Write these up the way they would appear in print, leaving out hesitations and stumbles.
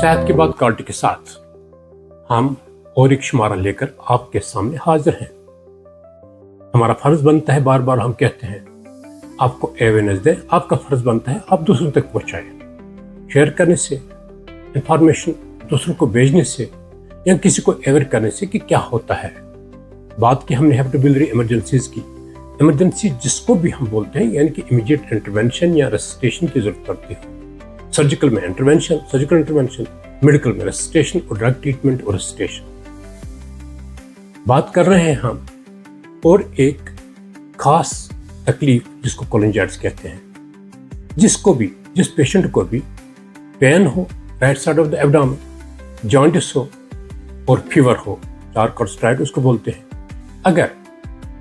सेहत की बात क्वालिटी के साथ हम और एक शुमारा लेकर आपके सामने हाजिर हैं। हमारा फर्ज बनता है, बार बार हम कहते हैं, आपको अवेयरनेस दें। आपका फर्ज बनता है आप दूसरों तक पहुंचाएं। शेयर करने से, इंफॉर्मेशन दूसरों को भेजने से या किसी को अवेयर करने से कि क्या होता है। बात की हमने हेपेटोबिलियरी इमरजेंसीज की। इमरजेंसी जिसको भी हम बोलते हैं, यानी कि इमीडिएट इंटरवेंशन या रेसिटेशन की जरूरत पड़ती है। सर्जिकल में सर्जिकल इंटरवेंशन, मेडिकल में रेसिटेशन और ड्रग ट्रीटमेंट और रेसिटेशन। बात कर रहे हैं हम और एक खास तकलीफ जिसको कोलिंजाइटिस कहते हैं। जिस पेशेंट को भी पेन हो right side of the abdomen, jaundice हो और फीवर हो, चार्कोस्ट्राइड उसको बोलते हैं। अगर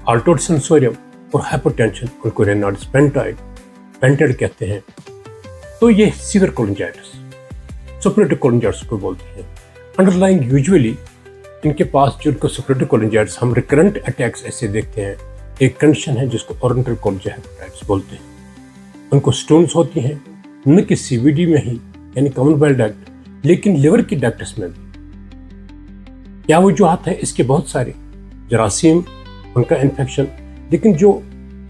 आल्टोड सेंसोरियम और हाइपोटेंशन, उनको रेनाल्ड्स पेंटाइड कहते हैं, तो ये सीवियर कोलिंजाइटिस, सुपरेटिव कोलिंजाइटिस को बोलते हैं। अंडरलाइंग यूजुअली इनके पास जिनको सुपरेटिव कोलिंजाइटिस हम रिकरेंट अटैक्स ऐसे देखते हैं, एक कंडीशन है जिसको ओरिएंटल कोलिंजाइटिस बोलते हैं। उनको स्टोन्स होती हैं न कि सीवीडी में ही, यानी कॉमन बाइल डक्ट, लेकिन लिवर की डक्ट्स में भी। क्या वजूहत है इसके? बहुत सारे। जरासीम, उनका इन्फेक्शन, लेकिन जो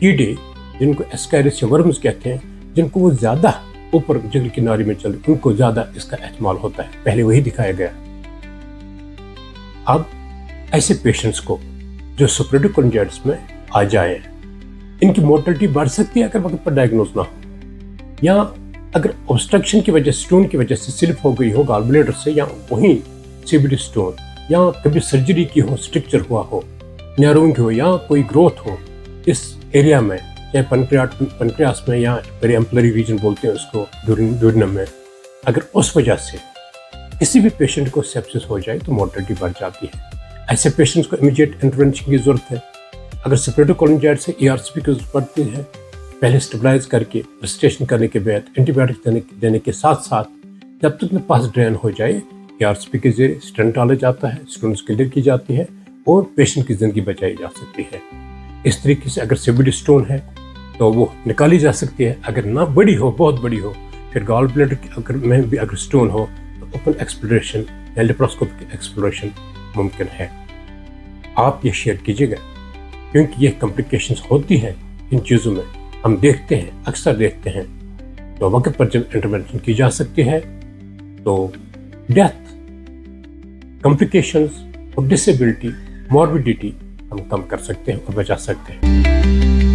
कीड़े जिनको एस्कैरिस या वर्म्स कहते हैं, जिनको वो ज्यादा ऊपर जंगल की नारी में चल, उनको ज्यादा इसका एहतमाल होता है। पहले वही दिखाया गया। अब ऐसे पेशेंट्स को जो सुपरेटिव कोलिंजाइटिस में आ जाए, इनकी मोर्टेलिटी बढ़ सकती है अगर वक्त पर डायग्नोज ना हो, या अगर ऑब्स्ट्रक्शन की वजह, स्टोन की वजह से स्लिप हो गई हो गॉल ब्लैडर से, या वहीं सीबीडी स्टोन, या कभी सर्जरी की हो, स्ट्रक्चर हुआ हो, नैरोइंग हो, या कोई ग्रोथ हो इस एरिया में, चाहे पेनक्रियास में या पेरिएम्पलरी रीजन बोलते हैं उसको, ड्यूरिनम में, अगर उस वजह से किसी भी पेशेंट को सेप्सिस हो जाए तो मोर्टेलिटी बढ़ जाती है। ऐसे पेशेंट्स को इमीडिएट इंटरवेंशन की जरूरत है। अगर सुपरेटिव कोलिंजाइटिस से ईआरसीपी की जरूरत पड़ती है, पहले स्टेबलाइज करके रेसिटेशन करने के बाद एंटीबायोटिक देने के साथ साथ जब तक में पास ड्रेन हो जाए, ईआरसीपी के जरिए स्टेंट डाला जाता है, स्टोन्स क्लियर की जाती है और पेशेंट की जिंदगी बचाई जा सकती है। इस तरीके से अगर सीबीडी स्टोन है तो वो निकाली जा सकती है। अगर ना बड़ी हो, बहुत बड़ी हो, फिर गॉल ब्लैडर में भी अगर स्टोन हो तो ओपन एक्सप्लोरेशन या लेप्रोस्कोपिक एक्सप्लोरेशन मुमकिन है। आप ये शेयर कीजिएगा, क्योंकि ये कॉम्प्लिकेशंस होती हैं इन चीज़ों में, हम देखते हैं, अक्सर देखते हैं। तो वक्त पर जब इंटरवेंशन की जा सकती है तो डेथ, कॉम्प्लिकेशंस और डिसेबिलिटी, मॉर्बिडिटी हम कम कर सकते हैं और बचा सकते हैं।